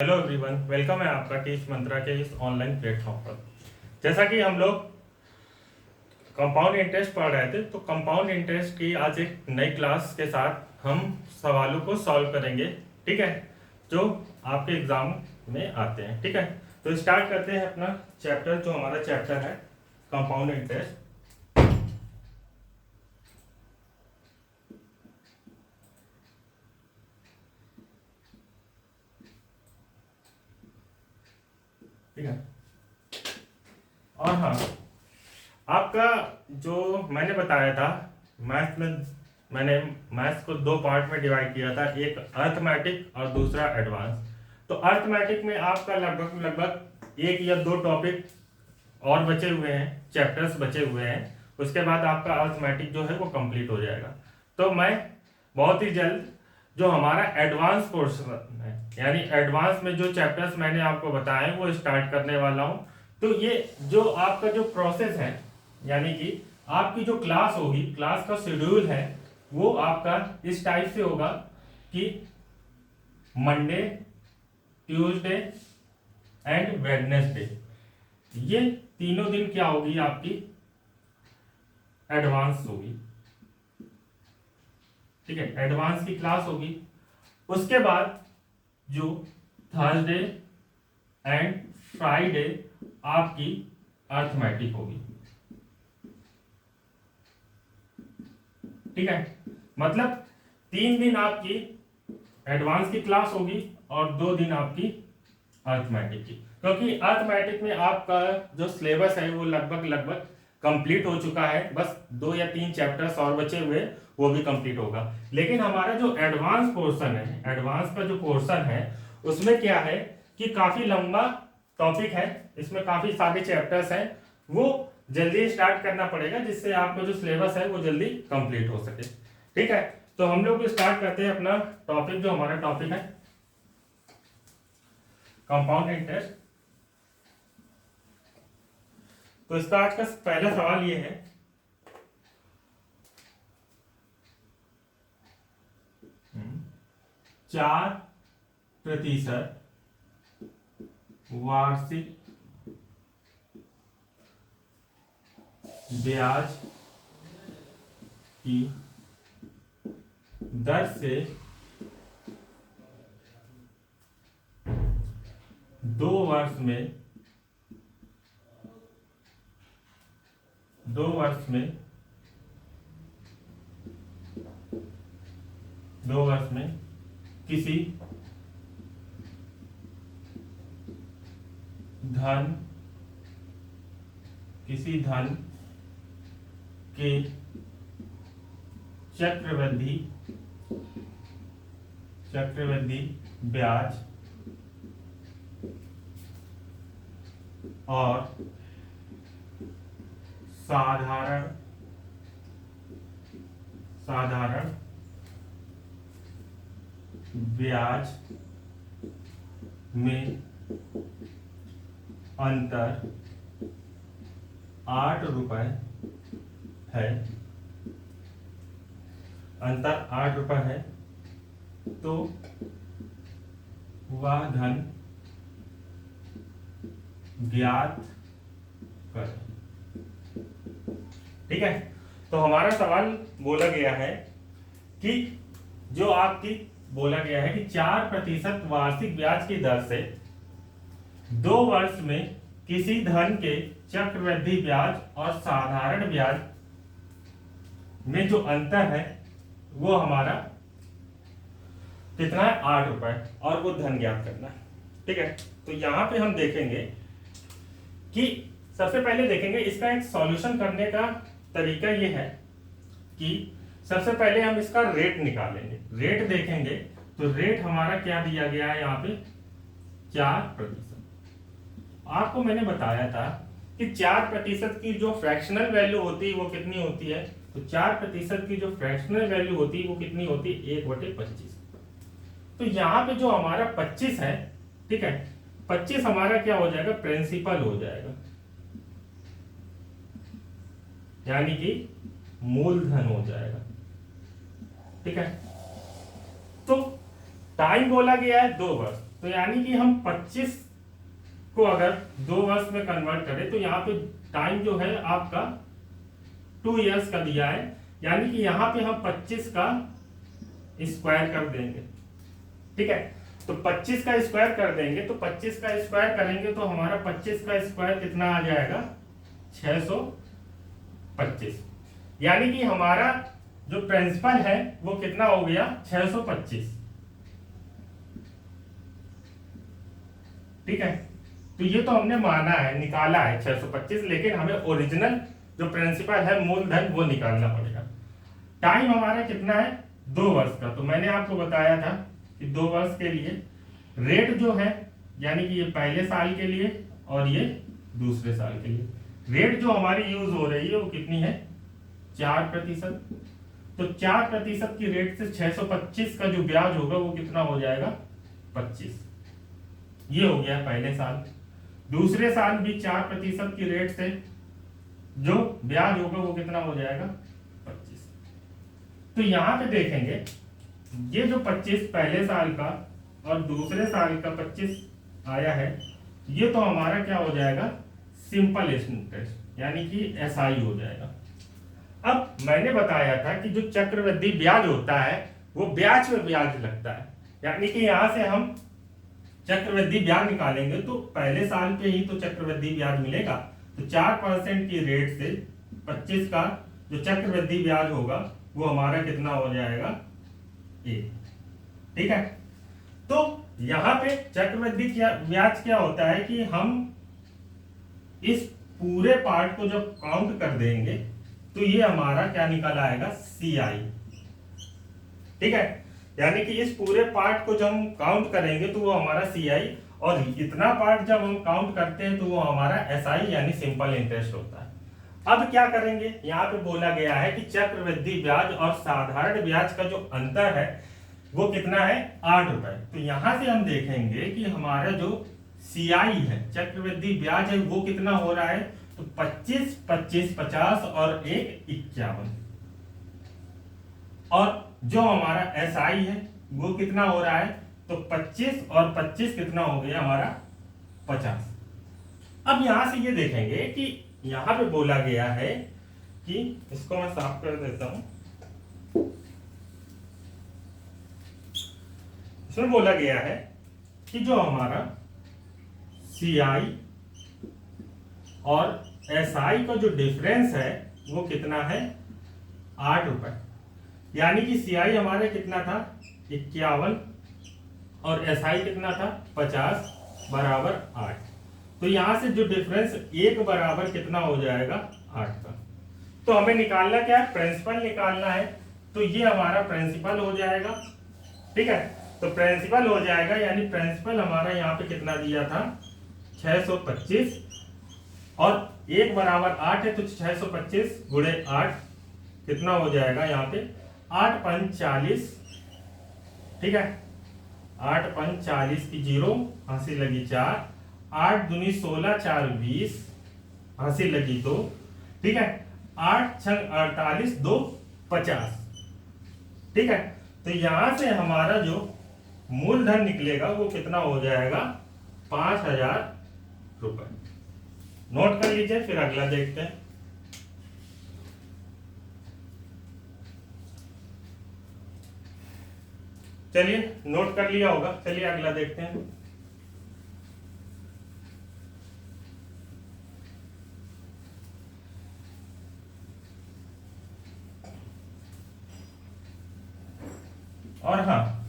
Hello everyone, welcome है आपका teach मंत्रा के इस ऑनलाइन प्लेटफॉर्म पर। जैसा कि हम लोग कंपाउंड इंटरेस्ट पढ़ रहे थे, तो कंपाउंड इंटरेस्ट की आज एक नई क्लास के साथ हम सवालों को सॉल्व करेंगे। ठीक है, जो आपके एग्जाम में आते हैं। ठीक है, तो स्टार्ट करते हैं अपना चैप्टर, जो हमारा चैप्टर है कंपाउंड इंटरेस्ट। ठीक है, और हाँ, आपका जो मैंने बताया था मैथ में, मैंने मैथ्स को दो पार्ट में डिवाइड किया था, एक अर्थमेटिक और दूसरा एडवांस। तो अर्थमेटिक में आपका लगभग लगभग एक या दो टॉपिक और बचे हुए हैं, चैप्टर्स बचे हुए हैं। उसके बाद आपका अर्थमेटिक जो है वो कंप्लीट हो जाएगा। तो मैं बहुत ही जल्द जो हमारा एडवांस पोर्शन है, यानी एडवांस में जो चैप्टर्स मैंने आपको बताए वो स्टार्ट करने वाला हूँ। तो ये जो आपका जो प्रोसेस है, यानी कि आपकी जो क्लास होगी, क्लास का शेड्यूल है, वो आपका इस टाइप से होगा कि मंडे, ट्यूसडे एंड वेडनेसडे, ये तीनों दिन क्या होगी, आपकी एडवांस होगी। ठीक है, एडवांस की क्लास होगी। उसके बाद जो थर्सडे एंड फ्राइडे आपकी अर्थमेटिक होगी। ठीक है, मतलब 3 दिन आपकी एडवांस की क्लास होगी और 2 दिन आपकी अर्थमेटिक की, क्योंकि अर्थमेटिक में आपका जो सिलेबस है वो लगभग लगभग कंप्लीट हो चुका है। बस 2 या 3 चैप्टर्स और बचे हुए, वो भी कंप्लीट होगा। लेकिन हमारा जो एडवांस पोर्शन है, एडवांस का जो पोर्शन है, उसमें क्या है कि काफी लंबा टॉपिक है, इसमें काफी सारे चैप्टर्स हैं, वो जल्दी स्टार्ट करना पड़ेगा, जिससे आपका जो सिलेबस है वो जल्दी कंप्लीट हो सके। ठीक है, तो हम लोग स्टार्ट करते हैं अपना टॉपिक। जो हमारा टॉपिक है कंपाउंड इंटरेस्ट। तो इसका आज का पहला सवाल ये है, 4% वार्षिक ब्याज की दर से 2 वर्ष में 2 वर्ष में किसी धन के चक्रवृद्धि ब्याज और साधारण ब्याज में अंतर 8 रुपए है, तो वह धन ज्ञात करें। ठीक है, तो हमारा सवाल बोला गया है कि जो आपकी बोला गया है कि 4% वार्षिक ब्याज की दर से 2 वर्ष में किसी धन के चक्रवृद्धि ब्याज और साधारण ब्याज में जो अंतर है वो हमारा कितना है, 8 रुपए, और वो धन ज्ञात करना है। ठीक है, तो यहां पे हम देखेंगे कि सबसे पहले देखेंगे इसका एक सॉल्यूशन करने का तरीका ये है कि सबसे पहले हम इसका रेट निकालेंगे। रेट देखेंगे तो रेट हमारा क्या दिया गया है, यहाँ पे 4%। आपको मैंने बताया था कि 4% की जो फ्रैक्शनल वैल्यू होती है वो कितनी होती है, तो 4% की जो फ्रैक्शनल वैल्यू होती है वो कितनी होती है, 1/25। तो यहाँ पे जो हमारा 25 है, ठीक है, 25 हमारा क्या हो जाएगा, प्रिंसिपल हो जाएगा, यानी कि मूलधन हो जाएगा। ठीक है, तो टाइम बोला गया है 2 वर्ष, तो यानी कि हम 25 को अगर 2 वर्ष में कन्वर्ट करें तो यहाँ पे टाइम जो है आपका 2 इयर्स का दिया है, यानी कि यहाँ पे हम 25 का स्क्वायर कर देंगे। ठीक है, तो 25 का स्क्वायर कर देंगे, तो 25 का स्क्वायर करेंगे तो हमारा 25 का स्क्वायर कितना आ जाएगा 625, यानी कि हमारा जो प्रिंसिपल है वो कितना हो गया 625। ठीक है, तो ये तो हमने माना है, निकाला है 625, लेकिन हमें ओरिजिनल जो प्रिंसिपल है मूलधन वो निकालना पड़ेगा। टाइम हमारा कितना है 2 वर्ष का, तो मैंने आपको बताया था कि 2 वर्ष के लिए रेट जो है, यानी कि ये पहले साल के लिए और ये दूसरे साल के लिए, रेट जो हमारी यूज हो रही है वो कितनी है 4%। तो 4% की रेट से 625 का जो ब्याज होगा वो कितना हो जाएगा 25। ये हो गया पहले साल। दूसरे साल भी 4% की रेट से जो ब्याज होगा वो कितना हो जाएगा 25। तो यहां पे देखेंगे ये जो 25 पहले साल का और दूसरे साल का 25 आया है, ये तो हमारा क्या हो जाएगा सिंपल इंटरेस्ट, यानी कि एसआई हो जाएगा। अब मैंने बताया था कि जो चक्रवृद्धि ब्याज होता है वो ब्याज पे ब्याज लगता है, यानी कि यहां से हम चक्रवृद्धि ब्याज निकालेंगे तो पहले साल पे ही तो चक्रवृद्धि ब्याज मिलेगा, तो 4% की रेट से 25 का जो चक्रवृद्धि ब्याज होगा वो हमारा कितना हो जाएगा 1। ठीक है, तो यहां पे चक्रवृद्धि ब्याज क्या होता है कि हम इस पूरे पार्ट को जब काउंट कर देंगे तो ये हमारा क्या निकल आएगा CI। ठीक है, यानी कि इस पूरे पार्ट को जब हम काउंट करेंगे तो वो हमारा CI, और इतना पार्ट जब हम काउंट करते हैं तो वो हमारा SI यानी सिंपल इंटरेस्ट होता है। अब क्या करेंगे, यहाँ पे बोला गया है कि चक्रवृद्धि ब्याज और साधारण ब्याज का जो अंतर है वो कितना है 8 रुपए। तो यहां से हम देखेंगे कि हमारा जो CI है चक्रवृद्धि ब्याज है वो कितना हो रहा है, तो 25, 25, 50 और 1 51, और जो हमारा SI है वो कितना हो रहा है, तो 25 और 25 कितना हो गया हमारा 50। अब यहां से ये देखेंगे कि यहां पे बोला गया है कि इसको मैं साफ कर देता हूं, इसमें बोला गया है कि जो हमारा CI और SI का जो डिफरेंस है वो कितना है 8 रुपए, यानी कि CI हमारे कितना था 51 और SI कितना था 50 बराबर 8। तो यहां से जो डिफरेंस 1 बराबर कितना हो जाएगा 8 का। तो हमें निकालना क्या है, प्रिंसिपल निकालना है, तो ये हमारा प्रिंसिपल हो जाएगा। ठीक है, तो प्रिंसिपल हो जाएगा, यानी प्रिंसिपल हमारा यहाँ पे कितना दिया था 625, और 1 बराबर 8 है, तो 625 गुणे 8 कितना हो जाएगा यहाँ पे 8 5 40। ठीक है, 8 5 40 की 0 हंसी लगी 4, 8 दूनी 16 4 20 हंसी लगी 2। ठीक है, 8 6 48 2 50। ठीक है, तो यहां से हमारा जो मूलधन निकलेगा वो कितना हो जाएगा 5000 रुपए। नोट कर लीजिए, फिर अगला देखते हैं। चलिए नोट कर लिया होगा, चलिए अगला देखते हैं। और हाँ,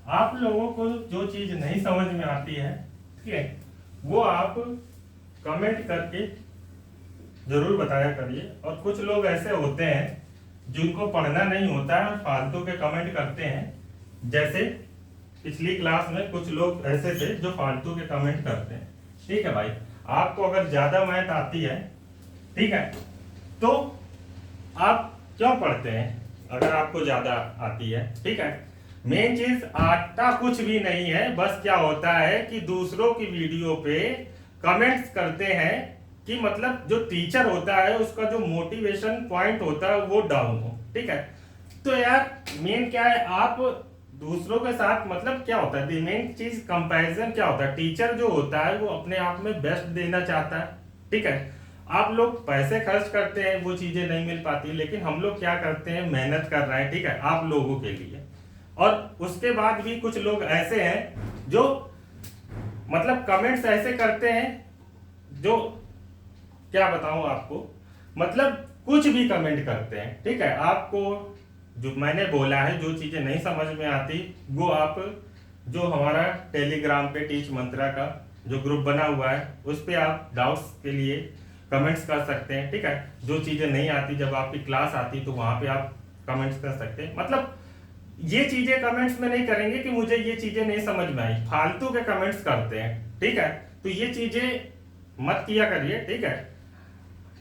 आप लोगों को जो चीज नहीं समझ में आती है, ठीक है, वो आप कमेंट करके जरूर बताया करिए। और कुछ लोग ऐसे होते हैं जिनको पढ़ना नहीं होता है और फालतू के कमेंट करते हैं। जैसे पिछली क्लास में कुछ लोग ऐसे थे जो फालतू के कमेंट करते हैं। ठीक है भाई, आपको अगर ज्यादा मैथ आती है, ठीक है, तो आप क्यों पढ़ते हैं अगर आपको ज्यादा आती है। ठीक है, मेन चीज आता कुछ भी नहीं है, बस क्या होता है कि दूसरों की वीडियो पे कमेंट्स करते हैं कि मतलब जो टीचर होता है उसका जो मोटिवेशन पॉइंट होता है वो डाउन हो। ठीक है, तो यार मेन क्या है, आप दूसरों के साथ मतलब क्या होता है, मेन चीज कंपैरिजन क्या होता है, टीचर जो होता है वो अपने आप में बेस्ट देना चाहता है, ठीक है। आप लोग पैसे खर्च करते हैं, वो चीजें नहीं मिल पाती, लेकिन हम लोग क्या करते हैं, मेहनत कर रहे हैं, ठीक है, आप लोगों के लिए। और उसके बाद भी कुछ लोग ऐसे हैं जो मतलब कमेंट्स ऐसे करते हैं जो क्या बताऊं आपको, मतलब कुछ भी कमेंट करते हैं, ठीक है। आपको जो मैंने बोला है, जो चीजें नहीं समझ में आती, वो आप जो हमारा टेलीग्राम पे टीच मंत्रा का जो ग्रुप बना हुआ है, उस पे आप डाउट्स के लिए कमेंट्स कर सकते हैं, ठीक है। जो चीजें नहीं आती, जब आपकी क्लास आती तो वहां पे आप कमेंट्स कर सकते हैं। मतलब ये चीजें कमेंट्स में नहीं करेंगे कि मुझे ये चीजें नहीं समझ में आई, फालतू के कमेंट्स करते हैं, ठीक है। तो ये चीजें मत किया करिए, ठीक है।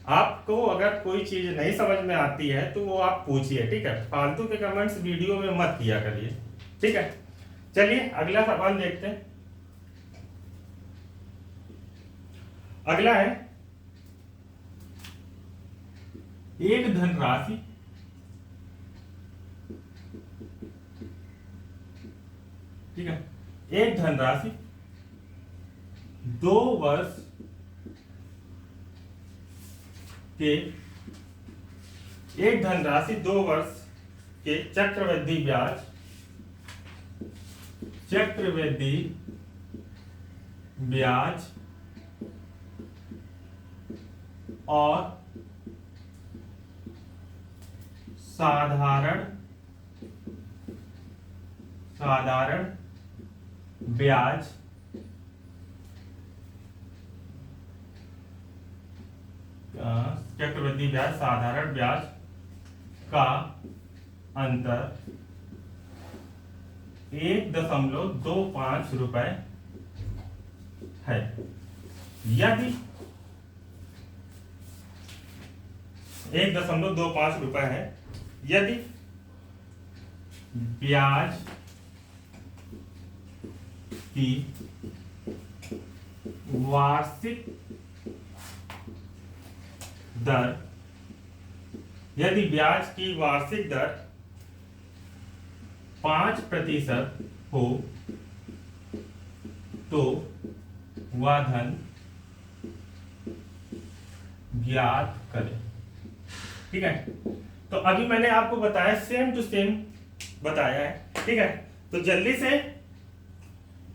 आपको अगर कोई चीज नहीं समझ में आती है तो वो आप पूछिए, ठीक है। फालतू के कमेंट्स वीडियो में मत किया करिए, ठीक है। चलिए अगला सवाल देखते हैं। अगला है, एक धनराशि ठीक है, एक धनराशि 2 वर्ष के एक धनराशि 2 वर्ष के चक्रवृद्धि ब्याज और साधारण ब्याज चक्रवृद्धि ब्याज, साधारण ब्याज का अंतर 1.25 रुपए है। यदि 1.25 रुपए है, यदि ब्याज की वार्षिक दर, यदि ब्याज की वार्षिक दर 5% हो तो वह धन ज्ञात करें, ठीक है। तो अभी मैंने आपको बताया, सेम टू सेम बताया है, ठीक है। तो जल्दी से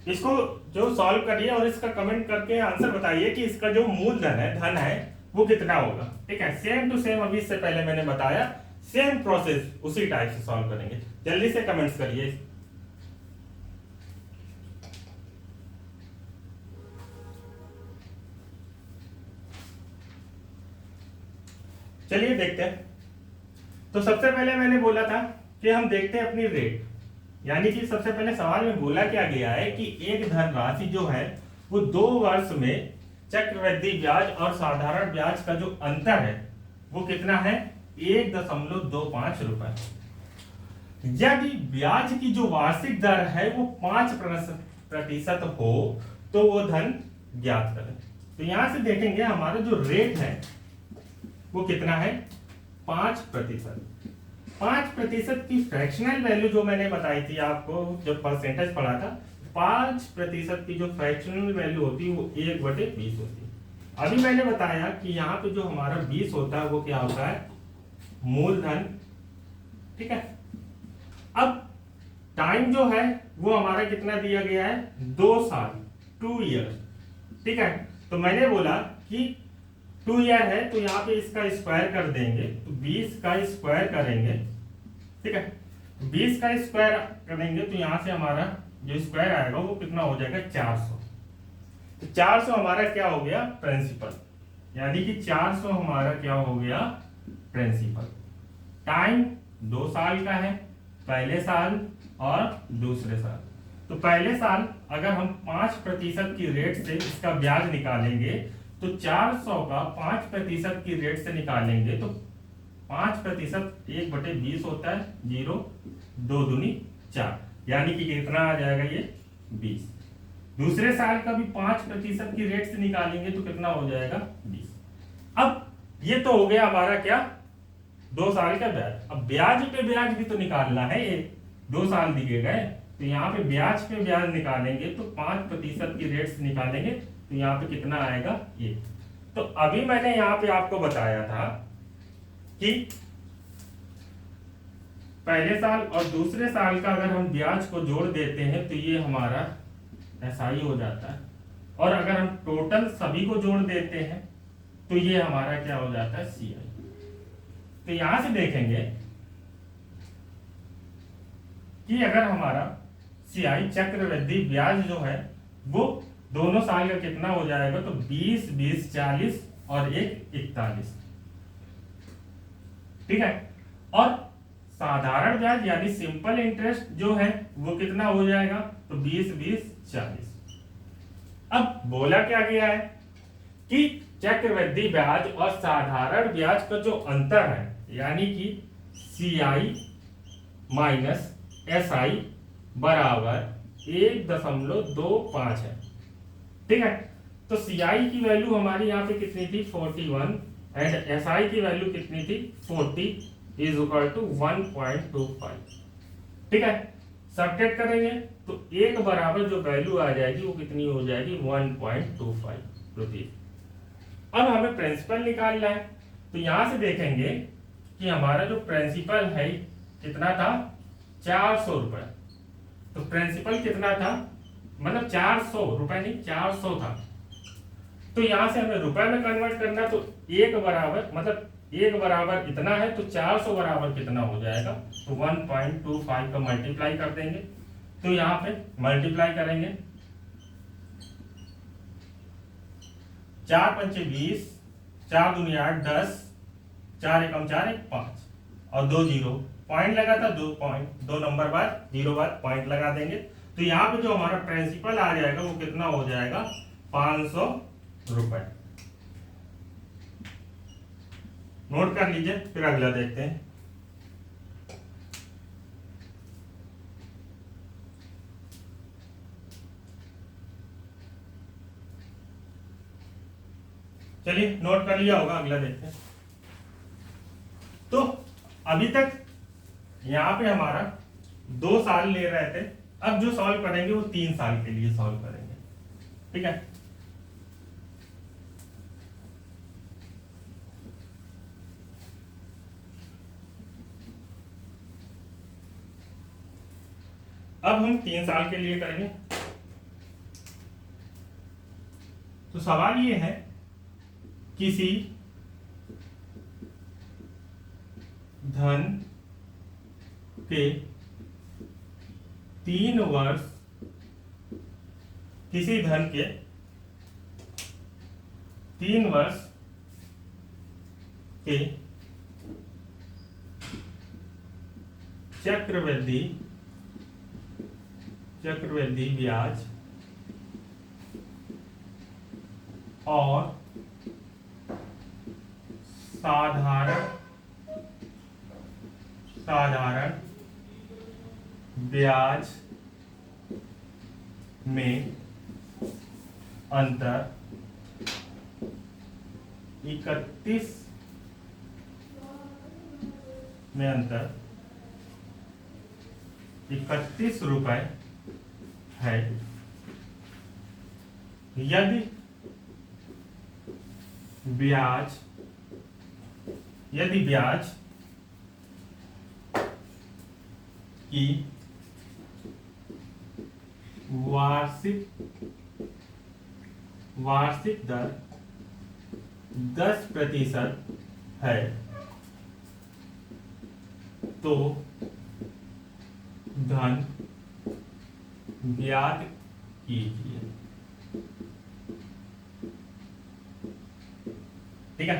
इसको जो सॉल्व करिए और इसका कमेंट करके आंसर बताइए कि इसका जो मूलधन है, धन है, वो कितना होगा, ठीक है। सेम टू सेम अभी इससे पहले मैंने बताया, सेम प्रोसेस उसी टाइप से सॉल्व करेंगे। जल्दी से कमेंट्स करिए। चलिए देखते हैं। तो सबसे पहले मैंने बोला था कि हम देखते हैं अपनी रेट, यानी कि सबसे पहले सवाल में बोला क्या गया है कि एक धनराशि जो है वो 2 वर्ष में चक्रवृद्धि ब्याज और साधारण ब्याज का जो अंतर है वो कितना है, 1.25 रुपए। यदि ब्याज की जो वार्षिक दर है वो 5% हो तो वो धन ज्ञात करें। तो यहां से देखेंगे हमारा जो रेट है वो कितना है, 5%। 5% की फ्रैक्शनल वैल्यू जो मैंने बताई थी आपको जब परसेंटेज पढ़ा था, 5% की जो फ्रैक्शनल वैल्यू होती है वो 1/20 होती है। अभी मैंने बताया कि यहाँ पे जो हमारा 20 होता है वो क्या होता है, मूलधन, ठीक है। अब टाइम जो है वो हमारा कितना दिया गया है, 2 साल, 2 ईयर, ठीक है। तो मैंने बोला कि 2 ईयर है तो यहाँ पे इसका स्क्वायर कर देंगे, तो 20 का स्क्वायर करेंगे, ठीक है। 20 का स्क्वायर करेंगे तो यहाँ से हमारा जो स्क्वायर आएगा वो कितना हो जाएगा, 400। तो 400 हमारा क्या हो गया, प्रिंसिपल, यानी कि 400 हमारा क्या हो गया, प्रिंसिपल। टाइम 2 साल का है, पहले साल और दूसरे साल। तो पहले साल अगर हम 5% की रेट से इसका ब्याज निकालेंगे तो 400 का 5% की रेट से निकालेंगे तो 5% 1/20 होता है, 0, 2 दूनी 4, यानी कि कितना आ जाएगा ये, 20। दूसरे साल का भी 5% की रेट से निकालेंगे तो कितना हो जाएगा, 20। अब ये तो हो गया हमारा क्या, 2 साल का ब्याज। अब ब्याज पे ब्याज भी तो निकालना है ये, 2 साल दिए गए, तो यहाँ पे ब्याज निकालेंगे तो 5% की रेट से निकालेंगे, तो यहाँ पे कितना आएगा ये। तो अभी मैंने यहाँ पे आपको बताया था कि पहले साल और दूसरे साल का अगर हम ब्याज को जोड़ देते हैं तो ये हमारा एसआई हो जाता है, और अगर हम टोटल सभी को जोड़ देते हैं तो ये हमारा क्या हो जाता है सीआई। तो यहां से देखेंगे कि अगर हमारा सीआई चक्रवृद्धि ब्याज जो है वो दोनों साल का कितना हो जाएगा, तो 20, 20, 40 और 41। ठीक है। और साधारण ब्याज यानी सिंपल इंटरेस्ट जो है वो कितना हो जाएगा, तो 20, 20, 40। अब बोला क्या गया है कि चक्रवृद्धि ब्याज और साधारण ब्याज का जो अंतर है यानी कि सीआई माइनस एसआई बराबर 1.25 है। ठीक है। तो सीआई की वैल्यू हमारी यहाँ पे कितनी थी 41 एंड एसआई की वैल्यू कितनी थी 40 इज इक्वल टू 1.25। ठीक है। सब्ट्रैक्ट करेंगे तो एक बराबर जो वैल्यू आ जाएगी वो कितनी हो जाएगी 1.25 रुपीज। अब हमें प्रिंसिपल निकालना है, तो यहां से देखेंगे कि हमारा जो प्रिंसिपल है कितना था 400 रुपए। तो प्रिंसिपल कितना था, मतलब 400 रुपए नहीं 400 था। तो यहां से हमें रुपए में कन्वर्ट करना, तो एक बराबर मतलब एक बराबर इतना है, तो 400 बराबर कितना हो जाएगा, तो 1.25 का मल्टीप्लाई कर देंगे। तो यहां पे मल्टीप्लाई करेंगे 4 पंचे 20, 4 दूनी 8, 10, 4 एकम 4, 1 5 और 2 जीरो पॉइंट लगा था, 2 पॉइंट 2 नंबर बाद जीरो बाद पॉइंट लगा देंगे। तो यहाँ पे जो हमारा प्रिंसिपल आ जाएगा वो कितना हो जाएगा 500 रुपए। नोट कर लीजिए, फिर अगला देखते हैं। चलिए नोट कर लिया होगा, अगला देखते हैं। तो अभी तक यहां पे हमारा 2 साल ले रहे थे, अब जो सॉल्व करेंगे वो 3 साल के लिए सॉल्व करेंगे। ठीक है। अब हम 3 साल के लिए करेंगे। तो सवाल ये है, किसी धन के 3 वर्ष किसी धन के 3 वर्ष के चक्रवृद्धि ब्याज और साधारण ब्याज में अंतर 31 रुपए है। यदि ब्याज की वार्षिक दर 10% है तो धन ज्ञात कीजिए। ठीक है।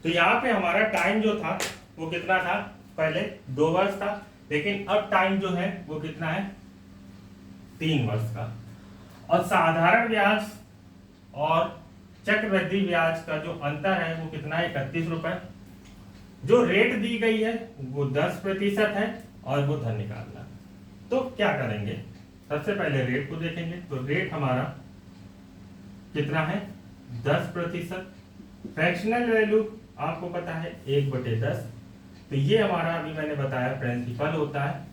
तो यहाँ पे हमारा टाइम जो था वो कितना था, पहले 2 वर्ष था, लेकिन अब टाइम जो है वो कितना है 3 वर्ष का। और साधारण ब्याज और चक्रवृद्धि ब्याज का जो अंतर है वो कितना है 31 रुपए। जो रेट दी गई है वो 10% है और वो धन निकालना। तो क्या करेंगे, सबसे पहले रेट को देखेंगे। तो रेट हमारा कितना है 10%। फ्रैक्शनल वैल्यू आपको पता है 1/10। तो ये हमारा अभी मैंने बताया प्रिंसिपल होता है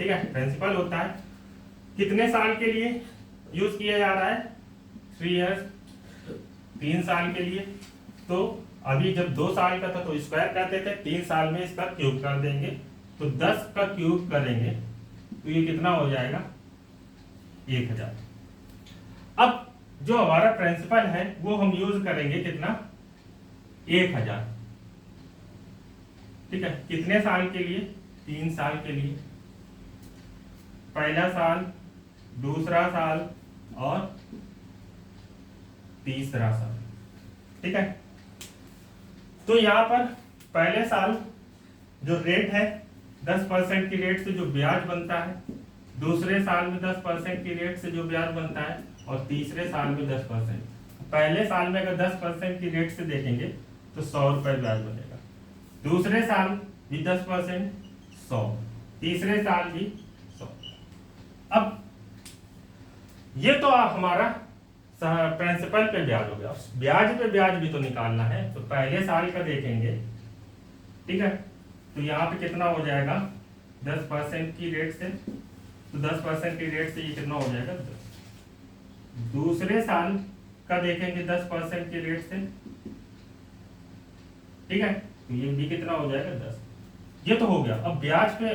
ठीक है, प्रिंसिपल होता है कितने साल के लिए यूज किया जा रहा है, 3 ईयर्स, 3 साल के लिए। तो अभी जब 2 साल का था तो स्क्वायर करते थे, 3 साल में इसका क्यूब कर देंगे, तो 10 का क्यूब करेंगे तो ये कितना हो जाएगा, 1000। अब जो हमारा प्रिंसिपल है वो हम यूज करेंगे कितना, 1000। ठीक है, कितने साल के लिए, 3 साल के लिए, पहला साल, दूसरा साल और तीसरा साल। ठीक है, तो यहां पर पहले साल जो रेट है 10% की रेट से जो ब्याज बनता है, दूसरे साल में 10% की रेट से जो ब्याज बनता है, और तीसरे साल में 10%। पहले साल में अगर 10% की रेट से देखेंगे तो 100 रुपए ब्याज बनेगा, दूसरे साल भी 10%, 100, तीसरे साल भी 100। अब ये तो हमारा प्रिंसिपल पे ब्याज हो गया, ब्याज पे ब्याज भी तो निकालना है, तो पहले साल का देखेंगे। ठीक है, तो यहाँ पे कितना हो जाएगा, 10% की रेट से, तो 10% की रेट से ये कितना हो जाएगा, 10। दूसरे साल का देखेंगे 10% की रेट से, ठीक है, तो ये भी कितना हो जाएगा, 10। ये तो हो गया। अब ब्याज पे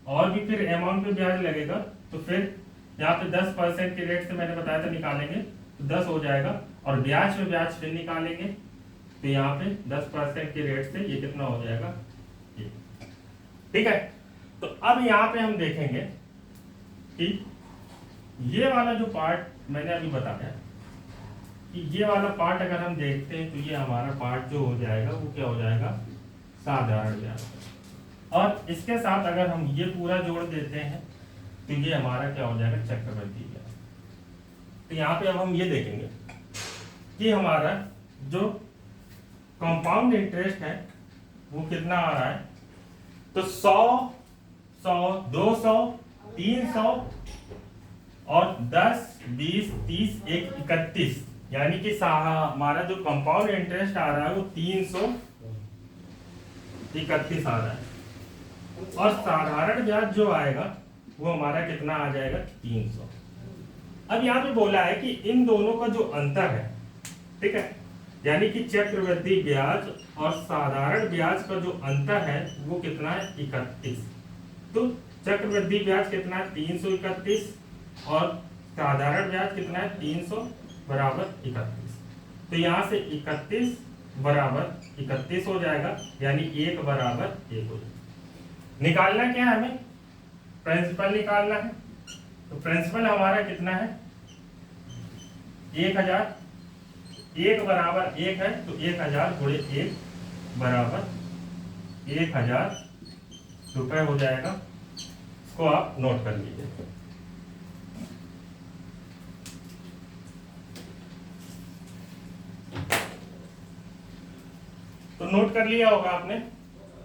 और भी फिर अमाउंट पे ब्याज लगेगा, तो फिर यहाँ पे 10% की रेट से मैंने बताया था निकालेंगे तो 10 हो जाएगा, और ब्याज पे ब्याज फिर निकालेंगे तो यहाँ पे 10% की रेट से ये कितना हो जाएगा, ये। ठीक है, तो अब यहाँ पे हम देखेंगे कि ये वाला जो पार्ट मैंने अभी बताया कि ये वाला पार्ट अगर हम देखते हैं तो ये हमारा पार्ट जो हो जाएगा वो क्या हो जाएगा, साधारण ब्याज। और इसके साथ अगर हम ये पूरा जोड़ देते हैं तो ये हमारा क्या हो जाएगा, चक्रवृद्धि ब्याज। तो यहाँ पे अब हम ये देखेंगे कि हमारा जो कंपाउंड इंटरेस्ट है वो कितना आ रहा है, तो 100, 200, 300 और 10, 20, 30, 31, यानी कि हमारा जो कंपाउंड इंटरेस्ट आ रहा है वो 331 आ रहा है, और साधारण ब्याज जो आएगा वो हमारा कितना आ जाएगा, 300। अब यहाँ पे बोला है कि इन दोनों का जो अंतर है, ठीक है, यानी कि चक्रवृद्धि ब्याज और साधारण ब्याज का जो अंतर है वो कितना है, 31। तो चक्रवृद्धि ब्याज कितना है, 331, और साधारण ब्याज कितना है, 300 बराबर 31। तो यहाँ से 31 बराबर 31 हो जाएगा, यानी 1 बराबर 1 हो जाएगा। निकालना क्या है हमें, प्रिंसिपल निकालना है। तो प्रिंसिपल हमारा कितना है, 1000, 1 बराबर 1 है, तो 1000 गुणे 1 बराबर 1000 रुपए हो जाएगा। इसको आप नोट कर लीजिए। तो नोट कर लिया होगा आपने,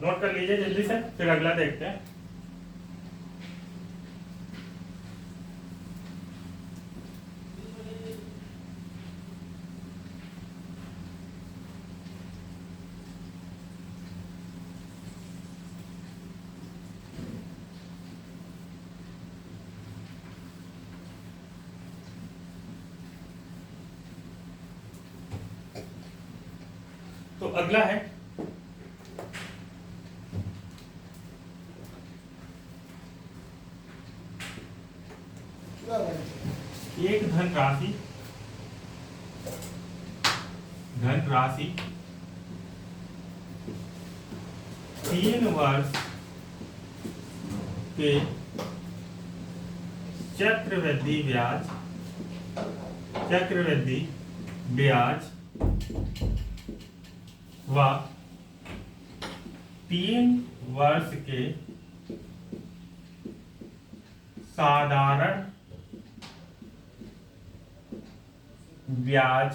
नोट कर लीजिए जल्दी से, फिर अगला देखते हैं। तो अगला है एक धनराशि 3 वर्ष के चक्रवृद्धि ब्याज व 3 वर्ष के साधारण ब्याज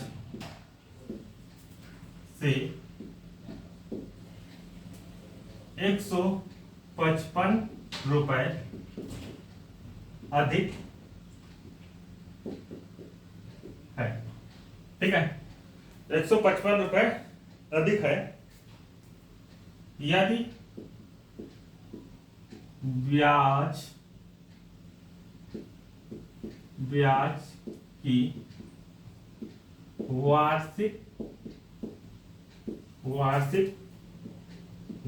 से 155 रुपए अधिक है। ठीक है, 155 रुपए अधिक है यदि ब्याज ब्याज की वार्षिक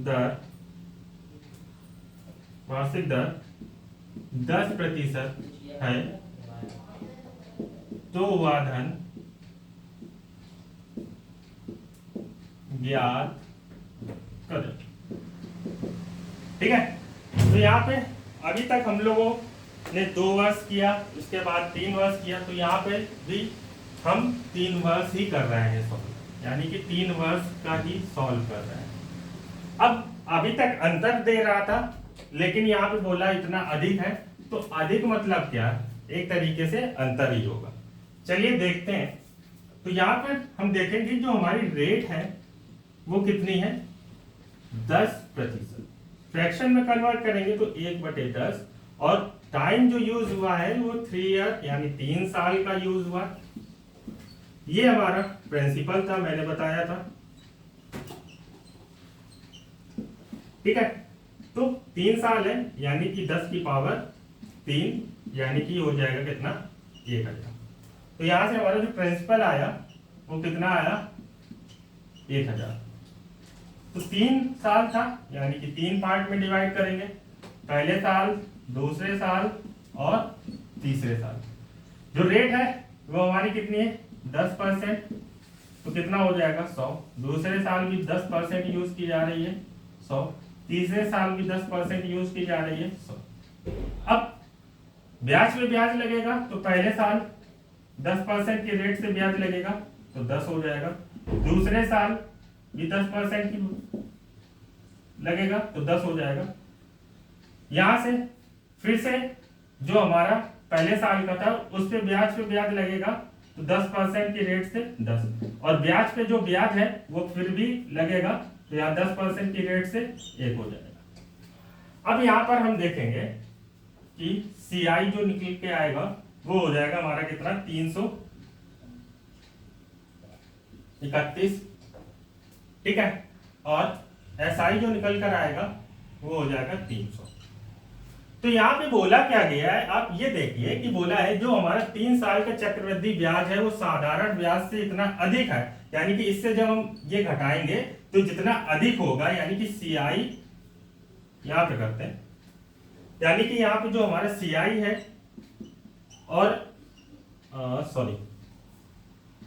दर 10% है, तो वह धन ज्ञात करें। ठीक है, तो यहाँ पे अभी तक हम लोगों ने 2 वर्ष किया, उसके बाद 3 वर्ष किया, तो यहाँ पे भी हम 3 वर्ष ही कर रहे हैं सॉल्व, यानी कि 3 वर्ष का ही सॉल्व कर रहे हैं। अब अभी तक अंतर दे रहा था, लेकिन यहाँ पे बोला इतना अधिक है, तो अधिक मतलब क्या, एक तरीके से अंतर ही होगा। चलिए देखते हैं। तो यहाँ पर हम देखेंगे जो हमारी रेट है वो कितनी है, 10%। फ्रैक्शन में कन्वर्ट करेंगे तो 1/10, और टाइम जो यूज हुआ है वो 3 ईयर यानी 3 साल का यूज हुआ। ये हमारा प्रिंसिपल था, मैंने बताया था। ठीक है, तो 3 साल है यानी कि 10 की पावर 3, यानी कि हो जाएगा कितना, 1000। तो यहां से हमारा जो प्रिंसिपल आया वो कितना आया, 1000। तो 3 साल था, यानी कि 3 पार्ट में डिवाइड करेंगे, पहले साल, दूसरे साल और तीसरे साल। जो रेट है वो हमारी कितनी है, 10%, तो कितना हो जाएगा, 100। दूसरे साल भी 10% यूज की जा रही है, 100। तीसरे साल भी 10% यूज की जा रही है, 100। अब ब्याज पे ब्याज लगेगा, तो पहले साल 10% के रेट से ब्याज लगेगा तो 10 हो जाएगा। दूसरे साल भी 10% की लगेगा तो 10 हो जाएगा। यहां से फिर से जो हमारा पहले साल का था उस पे ब्याज लगेगा, तो 10% के रेट से 10, और ब्याज पे जो ब्याज है वो फिर भी लगेगा, तो यहाँ 10% के रेट से 1 हो जाएगा। अब यहाँ पर हम देखेंगे कि CI जो निकल के आएगा वो हो जाएगा हमारा कितना, 331। ठीक है, और SI जो निकल कर आएगा वो हो जाएगा 300। तो यहाँ पे बोला क्या गया है, आप ये देखिए कि बोला है जो हमारा 3 साल का चक्रवृद्धि ब्याज है वो साधारण ब्याज से इतना अधिक है, यानी कि इससे जब हम ये घटाएंगे तो जितना अधिक होगा, यानी कि CI यहाँ पे करते हैं, यानी कि यहाँ पे जो हमारा CI है और सॉरी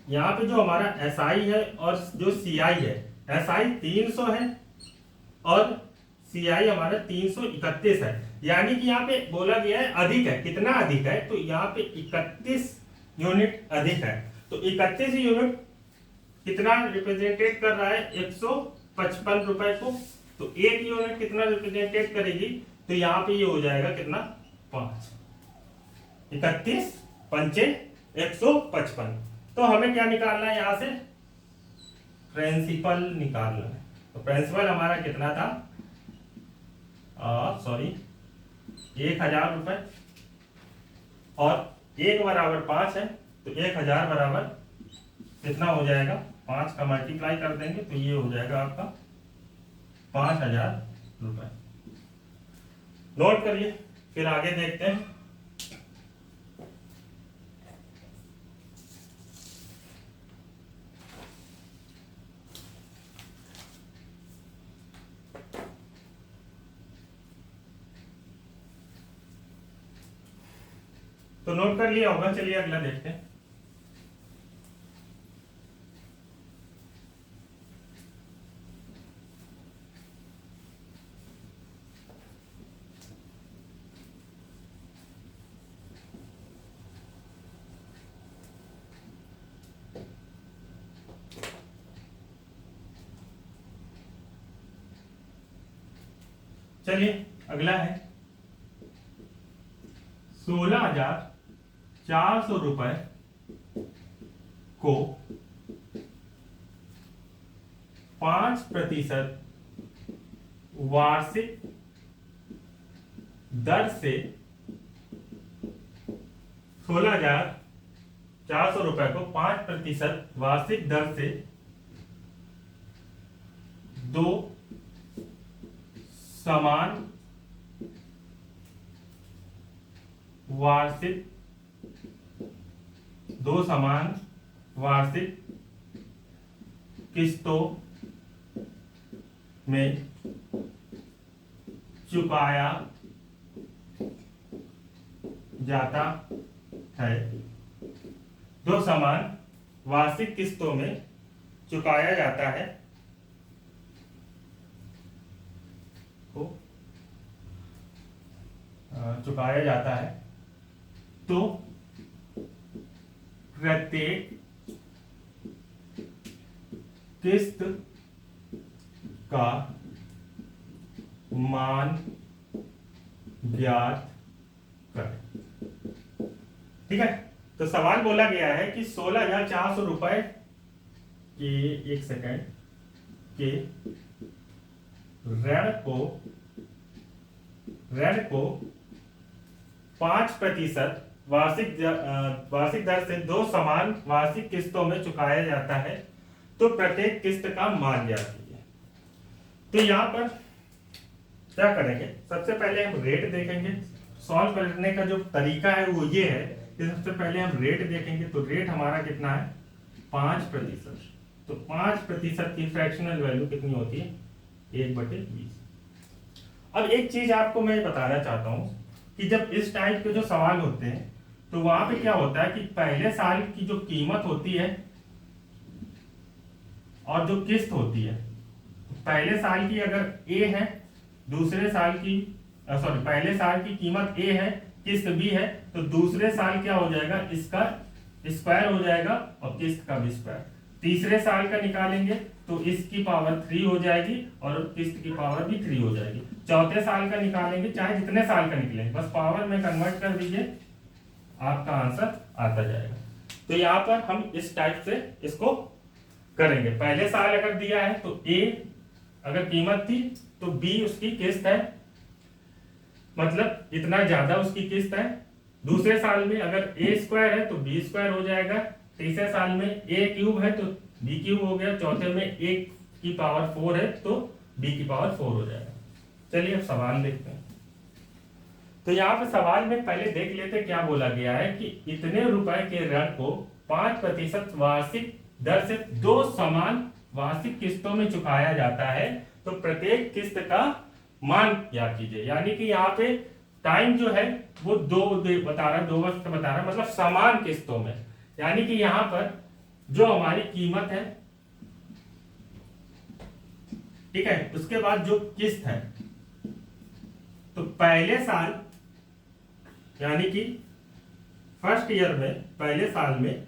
यहाँ पे जो हमारा SI है और जो CI है, SI 300 है और CI हमारा 331 है, यानी कि यहाँ पे बोला गया है अधिक है। कितना अधिक है, तो यहाँ पे 31 यूनिट अधिक है। तो 31 यूनिट कितना रिप्रेजेंटेट कर रहा है, 155 रुपए को। तो 1 यूनिट कितना रिप्रेजेंटेट करेगी, तो यहाँ पे ये हो जाएगा कितना, 5। 31 पंचे 155। तो हमें क्या निकालना है, यहां से प्रिंसिपल निकालना है। तो प्रिंसिपल हमारा कितना था, सॉरी 1000 रुपए, और 1 बराबर 5 है, तो 1000 बराबर कितना हो जाएगा, 5 का मल्टीप्लाई कर देंगे तो ये हो जाएगा आपका 5000 रुपए। नोट करिए, फिर आगे देखते हैं। तो नोट कर लिया होगा, चलिए अगला देखते हैं। चलिए अगला है 16,400 रुपए को 5% वार्षिक दर से 16,400 रुपए को 5% वार्षिक दर से 2 समान वार्षिक दो समान वार्षिक किस्तों में चुकाया जाता है। दो समान वार्षिक किस्तों में चुकाया जाता है चुकाया जाता है तो प्रत्येक किस्त का मान ज्ञात करें। ठीक है, तो सवाल बोला गया है कि 16,400 रुपए के, एक सेकंड, के ऋण को 5% वार्षिक दर से दो समान वार्षिक किस्तों में चुकाया जाता है तो प्रत्येक किस्त का मान ज्ञात कीजिए। तो यहां पर क्या करेंगे, सबसे पहले हम रेट देखेंगे। सॉल्व करने का जो तरीका है वो ये है कि सबसे पहले हम रेट देखेंगे। तो रेट हमारा कितना है, 5%। तो 5% की फ्रैक्शनल वैल्यू कितनी होती है, 1/20। अब एक चीज आपको मैं बताना चाहता हूं कि जब इस टाइप के जो सवाल होते हैं तो वहां पे क्या होता है कि पहले साल की जो कीमत होती है और जो किस्त होती है, पहले साल की अगर ए है, दूसरे साल की पहले साल की कीमत ए है, किस्त बी है, तो दूसरे साल क्या हो जाएगा, इसका स्क्वायर हो जाएगा और किस्त का भी स्क्वायर। तीसरे साल का निकालेंगे तो इसकी पावर 3 हो जाएगी और किस्त की पावर भी 3 हो जाएगी। चौथे साल का निकालेंगे, चाहे जितने साल का निकले, बस पावर में कन्वर्ट कर दीजिए, आपका आंसर आता जाएगा। तो यहाँ पर हम इस टाइप से इसको करेंगे। पहले साल अगर दिया है तो ए अगर कीमत थी तो बी उसकी किस्त है, मतलब इतना ज्यादा उसकी किस्त है। दूसरे साल में अगर ए स्क्वायर है तो बी स्क्वायर हो जाएगा। तीसरे साल में ए क्यूब है तो बी क्यूब हो गया। चौथे में ए की पावर 4 है तो बी की पावर 4 हो जाएगा। चलिए अब सवाल देखते हैं। तो यहाँ पे सवाल में पहले देख लेते क्या बोला गया है कि इतने रुपए के ऋण को 5% वार्षिक दर से दो समान वार्षिक किस्तों में चुकाया जाता है तो प्रत्येक किस्त का मान ज्ञात कीजिए। यानी कि यहाँ पे टाइम जो है वो दो बता रहा, 2 वर्ष का बता रहा, मतलब समान किस्तों में। यानी कि यहाँ पर जो हमारी कीमत है, ठीक है, उसके बाद जो किस्त है, तो पहले साल यानी कि फर्स्ट ईयर में, पहले साल में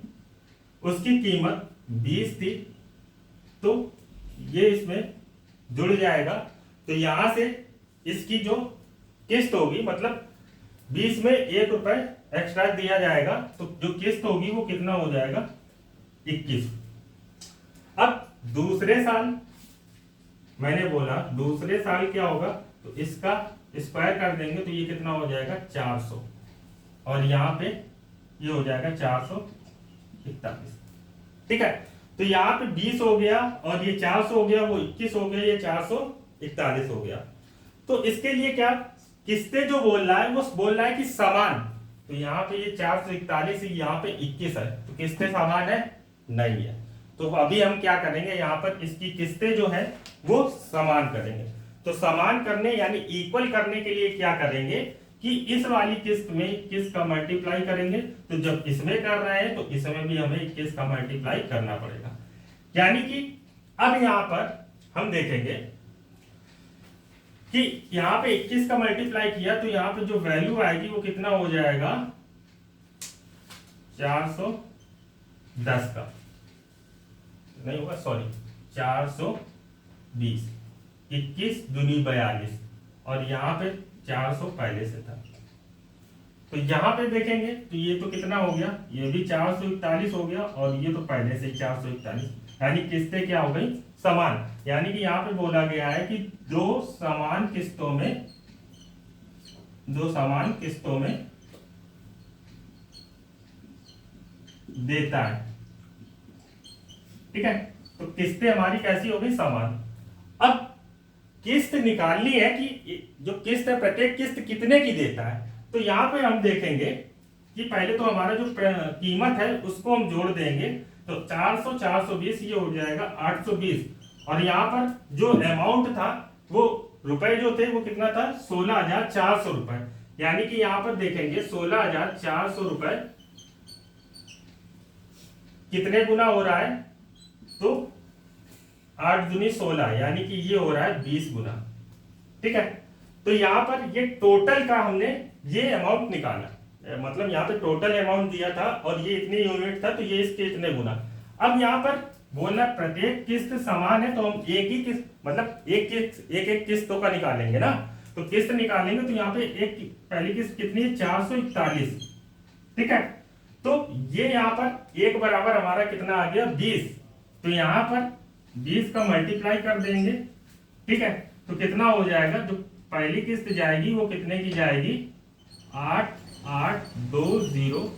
उसकी कीमत 20 थी तो ये इसमें जुड़ जाएगा। तो यहां से इसकी जो किस्त होगी, मतलब 20 में 1 रुपए एक्स्ट्रा दिया जाएगा तो जो किस्त होगी वो कितना हो जाएगा, 21। अब दूसरे साल मैंने बोला, दूसरे साल क्या होगा, तो इसका स्क्वायर कर देंगे तो ये कितना हो जाएगा, 400, और यहाँ पे ये हो जाएगा 441। ठीक है, तो यहाँ पे 20 हो गया और ये 400 हो गया, वो 21 हो गया, ये 441 हो गया। तो इसके लिए क्या किस्तें जो बोल रहा है वो बोल रहा है कि समान। तो यहाँ पे ये 441, यहाँ पे 21 है, तो किस्तें समान है, नहीं है। तो अभी हम क्या करेंगे, यहाँ पर इसकी किस्तें जो है वो समान करेंगे। तो समान करने यानी इक्वल करने के लिए क्या करेंगे कि इस वाली किस्त में किस्त का मल्टीप्लाई करेंगे। तो जब इसमें कर रहे हैं तो इसमें भी हमें किस्त का मल्टीप्लाई करना पड़ेगा। यानी कि अब यहां पर हम देखेंगे कि यहां पे 21 का मल्टीप्लाई किया तो यहां पे जो वैल्यू आएगी वो कितना हो जाएगा, 410 का नहीं होगा, सॉरी 420, 21 दूनी 42, और यहाँ पे 400 पहले से था। तो यहाँ पे देखेंगे तो ये तो कितना हो गया, ये भी 441 हो गया, और ये तो पहले से 441, यानी किस्तें क्या हो गई, समान। यानी कि यहाँ पे बोला गया है कि दो समान किस्तों में देता है। ठीक है, तो किस्तें हमारी कैसी हो गई, समान। अब किस्त निकालनी है कि जो किस्त है प्रत्येक किस्त कितने की देता है। तो यहां पे हम देखेंगे कि पहले तो हमारा जो कीमत है उसको हम जोड़ देंगे, तो 400 420 ये हो जाएगा 820, और यहाँ पर जो अमाउंट था वो रुपए जो थे वो कितना था 16,400 रुपए। यानी कि यहाँ पर देखेंगे 16,400 रुपए कितने गुना हो रहा है, तो 8 दूनी 16, यानी कि ये हो रहा है 20 गुना। ठीक है, तो यहाँ पर ये टोटल का हमने ये अमाउंट निकाला, मतलब यहाँ पे टोटल अमाउंट दिया था और ये इतने यूनिट था, तो ये इसके इतने गुना। अब यहाँ पर बोलना प्रत्येक किस्त समान है, तो हम एक ही किस्त मतलब एक किस्तों का निकालेंगे ना, तो किस्त निकालेंगे तो यहाँ पे एक पहली किस्त कितनी है 441। ठीक है, तो ये यहाँ पर एक बराबर हमारा कितना आ गया 20, तो यहाँ पर 20 का मल्टीप्लाई कर देंगे। ठीक है, तो कितना हो जाएगा, जो पहली किस्त जाएगी वो कितने की जाएगी 8820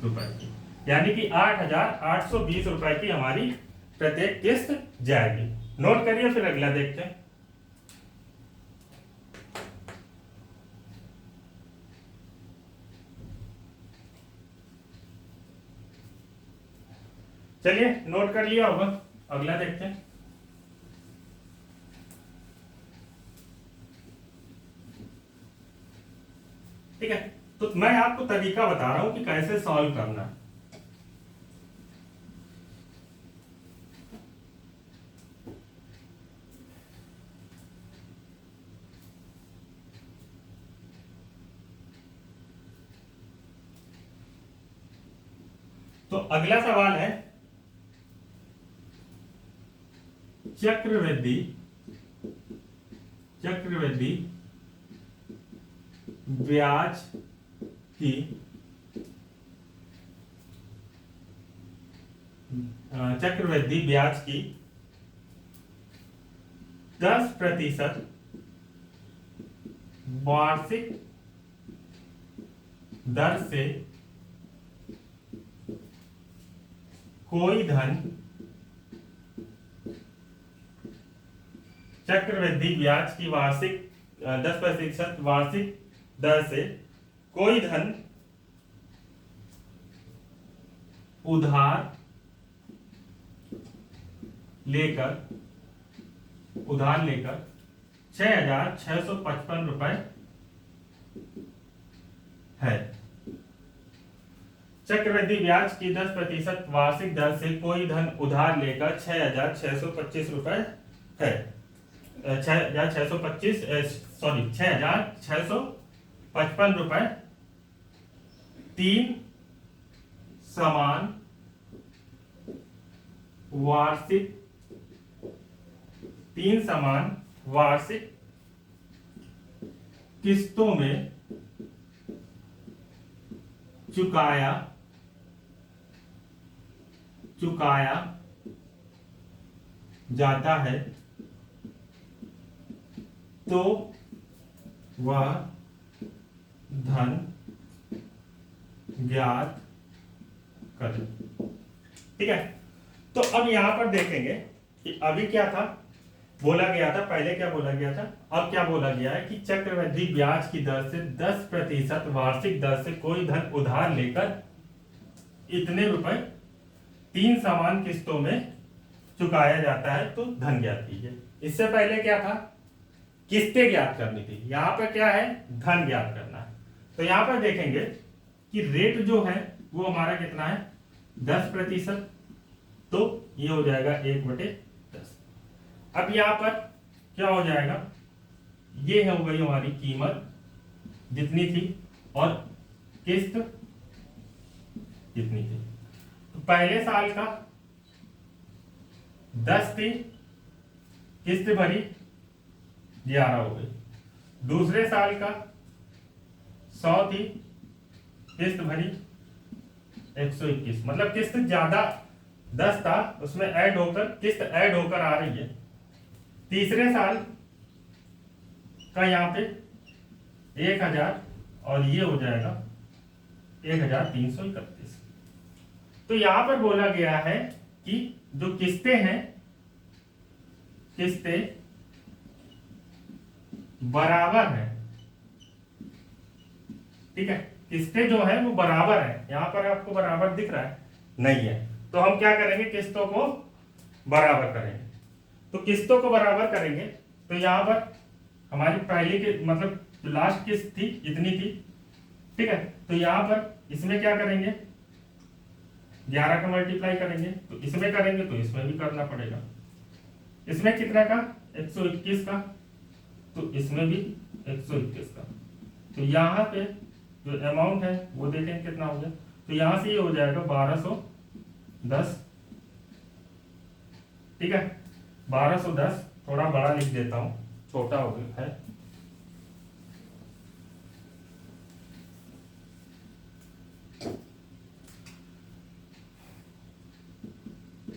रुपए की, यानी कि 8,820 रुपए की हमारी प्रत्येक किस्त जाएगी। नोट करिए, फिर अगला देखते हैं। चलिए नोट कर लिया होगा, अगला देखते हैं। ठीक है, तो मैं आपको तरीका बता रहा हूं कि कैसे सॉल्व करना है। तो अगला सवाल है चक्रवृद्धि ब्याज की चक्रवृद्धि ब्याज की 10% वार्षिक दर से कोई धन चक्रवृद्धि ब्याज की वार्षिक 10% वार्षिक दर से कोई धन उधार लेकर 6,655 रुपए है। चक्रवृद्धि ब्याज की 10% वार्षिक दर से कोई धन उधार लेकर 6,625 रुपए है। 6,655 रुपए तीन समान वार्षिक किस्तों में चुकाया जाता है, तो वह धन ज्ञात करें। ठीक है, तो अब यहां पर देखेंगे कि अभी क्या था बोला गया था, पहले क्या बोला गया था, अब क्या बोला गया है कि चक्रवृद्धि ब्याज की दर से 10% वार्षिक दर से कोई धन उधार लेकर इतने रुपए 3 समान किस्तों में चुकाया जाता है, तो धन ज्ञात कीजिए। इससे पहले क्या था, किस्तें ज्ञात करनी थी, यहां पर क्या है धन ज्ञात करना है। तो यहां पर देखेंगे कि रेट जो है वो हमारा कितना है 10%, तो ये हो जाएगा 1/10। अब यहां पर क्या हो जाएगा, ये हो गई हमारी कीमत जितनी थी और किस्त जितनी थी। तो पहले साल का 10 थी, किस्त भरी 11 हो गई। दूसरे साल का 100 थी, किस्त भरी 121, मतलब किस्त ज्यादा 10 था उसमें ऐड होकर किस्त ऐड होकर आ रही है। तीसरे साल का यहाँ पे 1000 और ये हो जाएगा 1331। तो यहां पर बोला गया है कि जो किस्तें हैं, किस्तें बराबर है। ठीक है, किस्तें जो है वो बराबर है, यहाँ पर आपको बराबर दिख रहा है, नहीं है। तो हम क्या करेंगे, किस्तों को बराबर करेंगे। तो किस्तों को बराबर करेंगे तो यहाँ पर हमारी पहली की मतलब लास्ट किस्त थी इतनी थी, ठीक है। तो यहाँ पर इसमें क्या करेंगे, 11 का मल्टीप्लाई करेंगे, तो इसमें करेंगे तो इसमें भी करना पड़ेगा। इसमें कितना का, 121 का, तो इसमें भी 121 का। तो यहाँ पे जो अमाउंट है वो देखें कितना हो गया। तो यहाँ से ये हो जाएगा 1210, ठीक है। 1210 थोड़ा बड़ा लिख देता हूँ, छोटा हो गया है।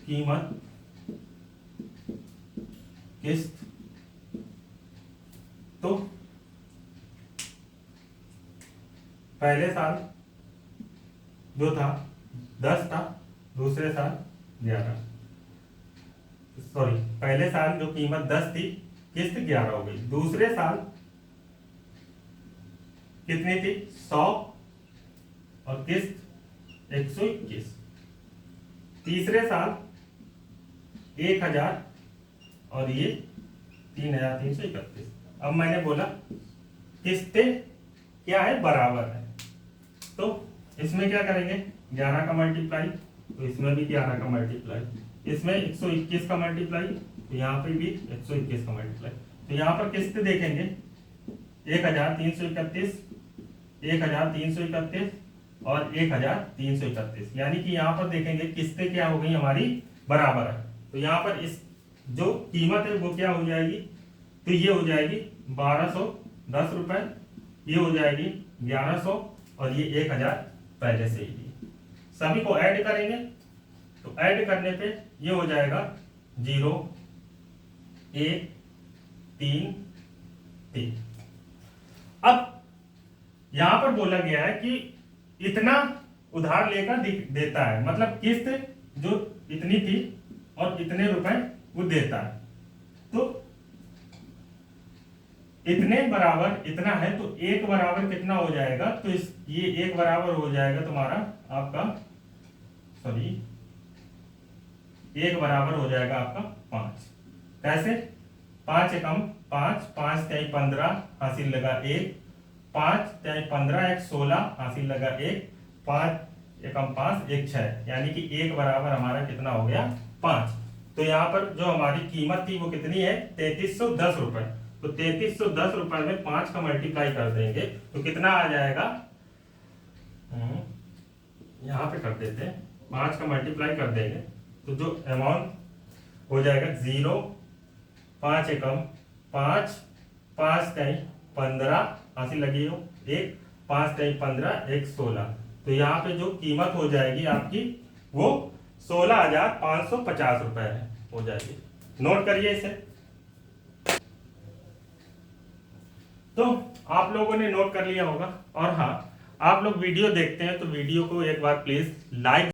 कीमत किस्त, तो पहले साल जो था 10 था, दूसरे साल 11, सॉरी पहले साल जो कीमत 10 थी, किस्त 11 हो गई। दूसरे साल कितनी थी, 100 और किस्त 121। तीसरे साल 1000 और ये 3331। अब मैंने बोला किस्तें क्या है, बराबर है, तो इसमें क्या करेंगे, 11 का मल्टीप्लाई, तो इसमें भी 11 का मल्टीप्लाई, इसमें 121 का मल्टीप्लाई, तो यहाँ पे भी 121 का मल्टीप्लाई। तो यहाँ पर किस्तें देखेंगे 1331, 1331 और 1331, यानी कि यहाँ पर देखेंगे किस्तें क्या हो गई हमारी, बराबर है। तो यहाँ पर इस जो कीमत है वो क्या हो जाएगी, तो ये हो जाएगी 1210 रुपए, ये हो जाएगी 1100 और ये 1000 पहले से ही दी। सभी को ऐड करेंगे तो ऐड करने पे ये हो जाएगा 0 1 3 3। अब यहां पर बोला गया है कि इतना उधार लेकर देता है, मतलब किस्त जो इतनी थी और इतने रुपए वो देता है। तो इतने बराबर इतना है, तो एक बराबर कितना हो जाएगा, तो ये एक बराबर हो जाएगा तुम्हारा आपका, सॉरी एक बराबर हो जाएगा आपका 5। कैसे, 5 एकम 5, 5 तिहाई 15 हासिल लगा 1, 5 तिहाई 15 1 16 हासिल लगा 1, 5 एकम 5 1 6, यानी कि एक बराबर हमारा कितना हो गया, 5। तो यहाँ पर जो हमारी कीमत थी वो कितनी है, 3310 रुपए। तो 3310 रुपए में 5 का मल्टीप्लाई कर देंगे तो कितना आ जाएगा, यहाँ पे कर देते हैं, 5 का मल्टीप्लाई कर देंगे तो जो अमाउंट हो जाएगा 0 5 एकम 5, 5 तिहाई 15 हासिल लगी हो 1, 5 तिहाई 15 1 16। तो यहाँ पे जो कीमत हो जाएगी आपकी वो 16,550 रुपए हो जाएगी। नोट करिए इसे। तो आप लोगों ने नोट कर लिया होगा। और हाँ, आप लोग वीडियो देखते हैं तो वीडियो को एक बार प्लीज लाइक